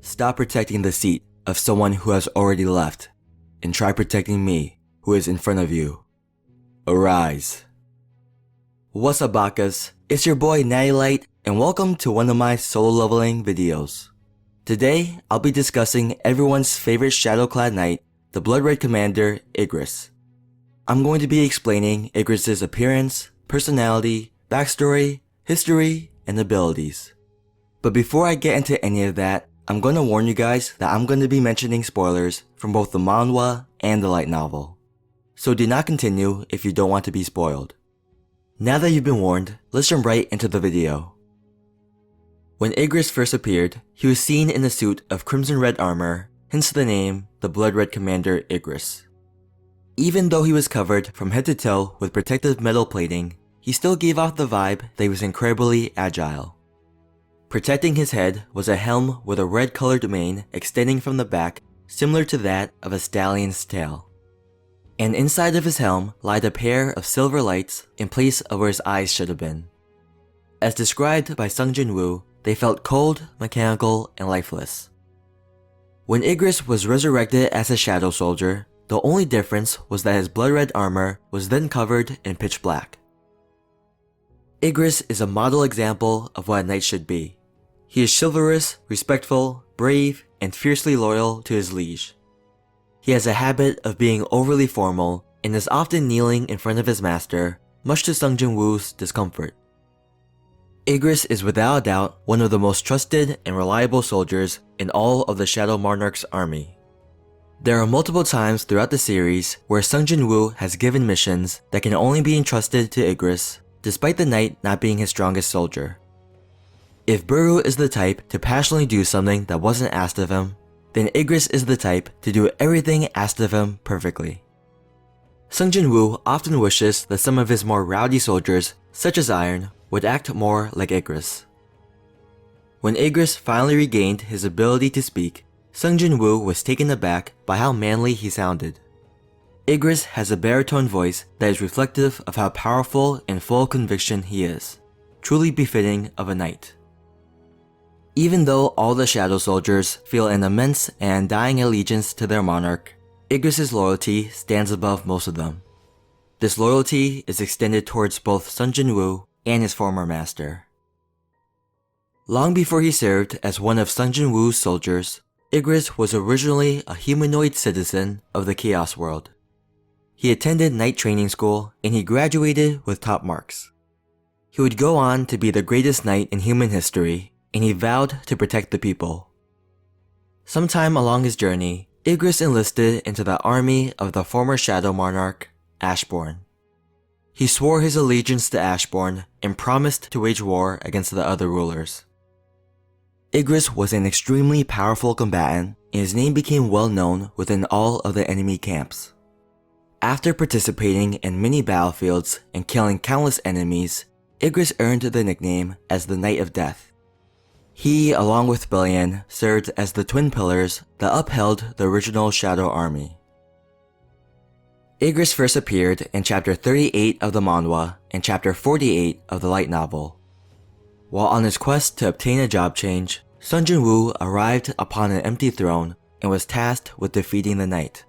Stop protecting the seat of someone who has already left, and try protecting me, who is in front of you. Arise. What's up, Bakas? It's your boy Nattylight, and welcome to one of my solo leveling videos. Today, I'll be discussing everyone's favorite Shadowclad Knight, the Blood Red Commander, Igris. I'm going to be explaining Igris' appearance, personality, backstory, history, and abilities. But before I get into any of that, I'm going to warn you guys that I'm going to be mentioning spoilers from both the manhwa and the light novel. So do not continue if you don't want to be spoiled. Now that you've been warned, let's jump right into the video. When Igris first appeared, he was seen in a suit of crimson red armor, hence the name, the Blood Red Commander Igris. Even though he was covered from head to toe with protective metal plating, he still gave off the vibe that he was incredibly agile. Protecting his head was a helm with a red colored mane extending from the back, similar to that of a stallion's tail. And inside of his helm lied a pair of silver lights in place of where his eyes should have been. As described by Sung Jin Woo, they felt cold, mechanical, and lifeless. When Igris was resurrected as a shadow soldier, the only difference was that his blood red armor was then covered in pitch black. Igris is a model example of what a knight should be. He is chivalrous, respectful, brave, and fiercely loyal to his liege. He has a habit of being overly formal and is often kneeling in front of his master, much to Sung Jin Woo's discomfort. Igris is without a doubt one of the most trusted and reliable soldiers in all of the Shadow Monarch's army. There are multiple times throughout the series where Sung Jin Woo has given missions that can only be entrusted to Igris, despite the knight not being his strongest soldier. If Buru is the type to passionately do something that wasn't asked of him, then Igris is the type to do everything asked of him perfectly. Sung Jin Woo often wishes that some of his more rowdy soldiers, such as Iron, would act more like Igris. When Igris finally regained his ability to speak, Sung Jin Woo was taken aback by how manly he sounded. Igris has a baritone voice that is reflective of how powerful and full of conviction he is, truly befitting of a knight. Even though all the Shadow Soldiers feel an immense and undying allegiance to their monarch, Igris' loyalty stands above most of them. This loyalty is extended towards both Sung Jin Woo and his former master. Long before he served as one of Sung Jin Woo's soldiers, Igris was originally a humanoid citizen of the Chaos World. He attended knight training school and he graduated with top marks. He would go on to be the greatest knight in human history, and he vowed to protect the people. Sometime along his journey, Igris enlisted into the army of the former Shadow Monarch, Ashbourne. He swore his allegiance to Ashbourne and promised to wage war against the other rulers. Igris was an extremely powerful combatant, and his name became well known within all of the enemy camps. After participating in many battlefields and killing countless enemies, Igris earned the nickname as the Knight of Death. He, along with Billion, served as the twin pillars that upheld the original Shadow Army. Igris first appeared in Chapter 38 of the manhwa and Chapter 48 of the light novel. While on his quest to obtain a job change, Sung Jin Woo arrived upon an empty throne and was tasked with defeating the knight.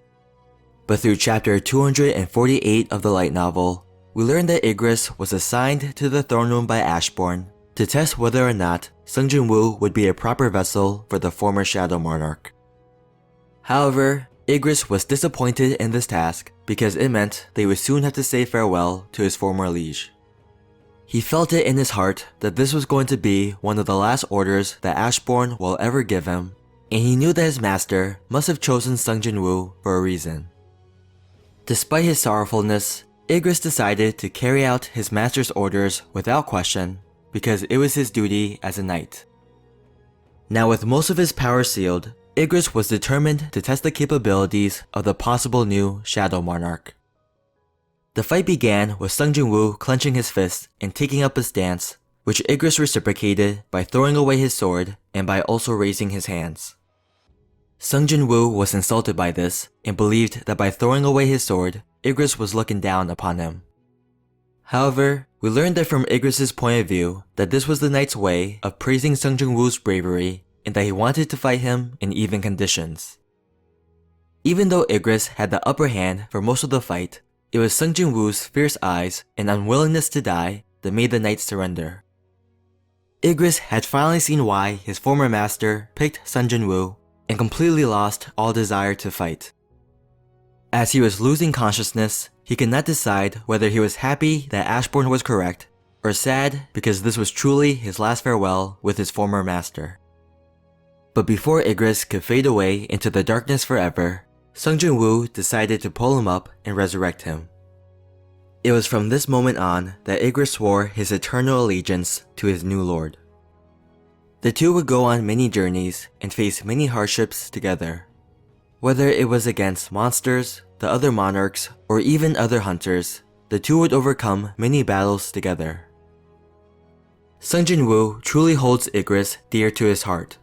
But through Chapter 248 of the light novel, we learned that Igris was assigned to the throne room by Ashbourne to test whether or not Sung Jin Woo would be a proper vessel for the former Shadow Monarch. However, Igris was disappointed in this task because it meant they would soon have to say farewell to his former liege. He felt it in his heart that this was going to be one of the last orders that Ashbourne will ever give him, and he knew that his master must have chosen Sung Jin Woo for a reason. Despite his sorrowfulness, Igris decided to carry out his master's orders without question because it was his duty as a knight. Now, with most of his power sealed, Igris was determined to test the capabilities of the possible new Shadow Monarch. The fight began with Sung Jin Woo clenching his fist and taking up a stance, which Igris reciprocated by throwing away his sword and by also raising his hands. Sung Jin Woo was insulted by this and believed that by throwing away his sword, Igris was looking down upon him. However, we learned that from Igris' point of view that this was the knight's way of praising Sung Jin Woo's bravery and that he wanted to fight him in even conditions. Even though Igris had the upper hand for most of the fight, it was Sung Jin Woo's fierce eyes and unwillingness to die that made the knight surrender. Igris had finally seen why his former master picked Sung Jin Woo and completely lost all desire to fight. As he was losing consciousness, he could not decide whether he was happy that Ashbourne was correct or sad because this was truly his last farewell with his former master. But before Igris could fade away into the darkness forever, Sung Jin Woo decided to pull him up and resurrect him. It was from this moment on that Igris swore his eternal allegiance to his new lord. The two would go on many journeys and face many hardships together. Whether it was against monsters, the other monarchs, or even other hunters, the two would overcome many battles together. Sung Jin Woo truly holds Igris dear to his heart.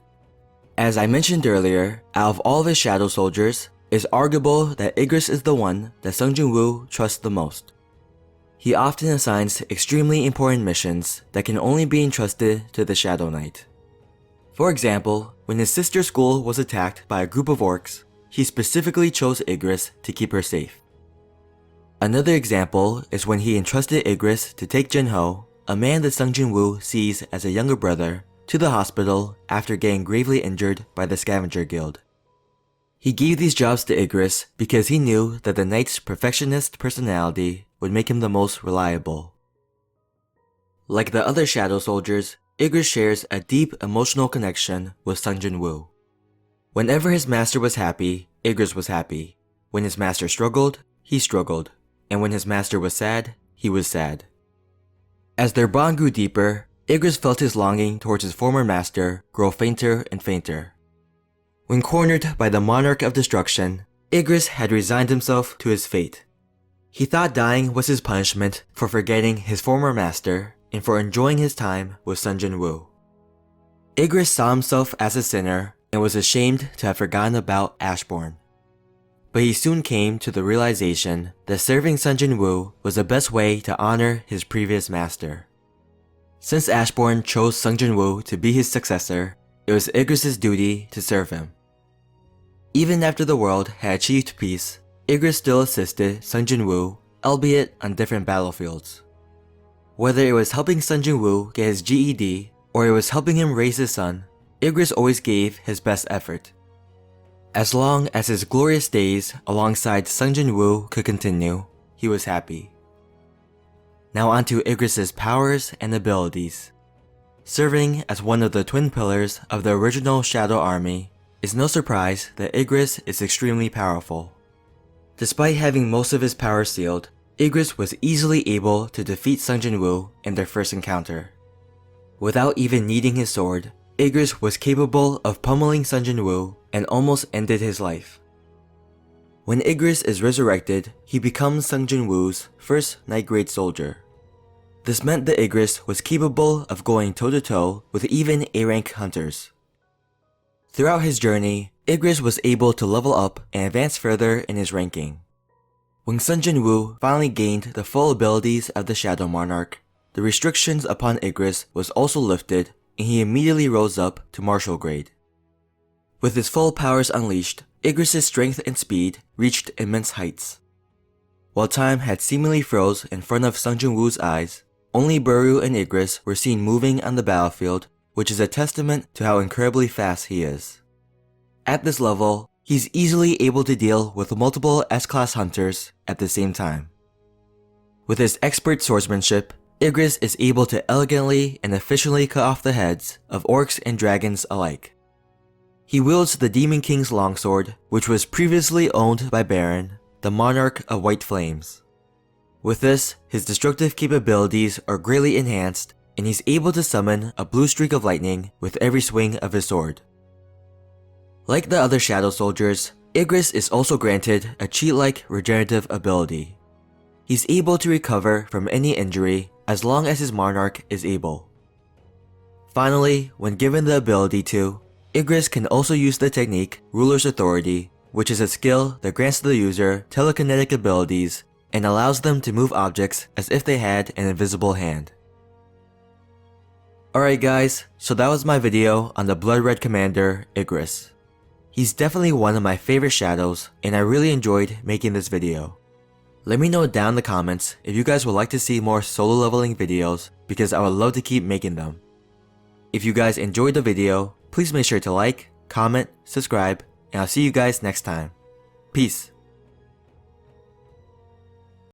As I mentioned earlier, out of all of his shadow soldiers, it's arguable that Igris is the one that Sung Jin Woo trusts the most. He often assigns extremely important missions that can only be entrusted to the Shadow Knight. For example, when his sister's school was attacked by a group of orcs, he specifically chose Igris to keep her safe. Another example is when he entrusted Igris to take Jin-ho, a man that Sung Jin Woo sees as a younger brother, to the hospital after getting gravely injured by the Scavenger Guild. He gave these jobs to Igris because he knew that the knight's perfectionist personality would make him the most reliable. Like the other shadow soldiers, Igris shares a deep emotional connection with Sung Jin Woo. Whenever his master was happy, Igris was happy. When his master struggled, he struggled. And when his master was sad, he was sad. As their bond grew deeper, Igris felt his longing towards his former master grow fainter and fainter. When cornered by the Monarch of Destruction, Igris had resigned himself to his fate. He thought dying was his punishment for forgetting his former master and for enjoying his time with Sung Jin Woo. Igris saw himself as a sinner and was ashamed to have forgotten about Ashbourne. But he soon came to the realization that serving Sung Jin Woo was the best way to honor his previous master. Since Ashbourne chose Sung Jin Woo to be his successor, it was Igris' duty to serve him. Even after the world had achieved peace, Igris still assisted Sung Jin Woo, albeit on different battlefields. Whether it was helping Sung Jin Woo get his GED or it was helping him raise his son, Igris always gave his best effort. As long as his glorious days alongside Sung Jin Woo could continue, he was happy. Now onto Igris' powers and abilities. Serving as one of the twin pillars of the original Shadow Army, it's no surprise that Igris is extremely powerful. Despite having most of his power sealed, Igris was easily able to defeat Sung Jin Woo in their first encounter. Without even needing his sword, Igris was capable of pummeling Sung Jin Woo and almost ended his life. When Igris is resurrected, he becomes Sung Jin Woo's first Knight-grade soldier. This meant that Igris was capable of going toe-to-toe with even A-rank hunters. Throughout his journey, Igris was able to level up and advance further in his ranking. When Sung Jin Woo finally gained the full abilities of the Shadow Monarch, the restrictions upon Igris was also lifted and he immediately rose up to Martial grade. With his full powers unleashed, Igris' strength and speed reached immense heights. While time had seemingly froze in front of Sung Jin Woo's eyes, only Buryu and Igris were seen moving on the battlefield, which is a testament to how incredibly fast he is. At this level, he's easily able to deal with multiple S-class hunters at the same time. With his expert swordsmanship, Igris is able to elegantly and efficiently cut off the heads of orcs and dragons alike. He wields the Demon King's longsword, which was previously owned by Baron, the Monarch of White Flames. With this, his destructive capabilities are greatly enhanced, and he's able to summon a blue streak of lightning with every swing of his sword. Like the other Shadow Soldiers, Igris is also granted a cheat-like regenerative ability. He's able to recover from any injury as long as his Monarch is able. Finally, when given the ability to, Igris can also use the technique Ruler's Authority, which is a skill that grants the user telekinetic abilities and allows them to move objects as if they had an invisible hand. Alright guys, so that was my video on the Blood Red Commander, Igris. He's definitely one of my favorite shadows, and I really enjoyed making this video. Let me know down in the comments if you guys would like to see more solo leveling videos, because I would love to keep making them. If you guys enjoyed the video, please make sure to like, comment, subscribe, and I'll see you guys next time. Peace.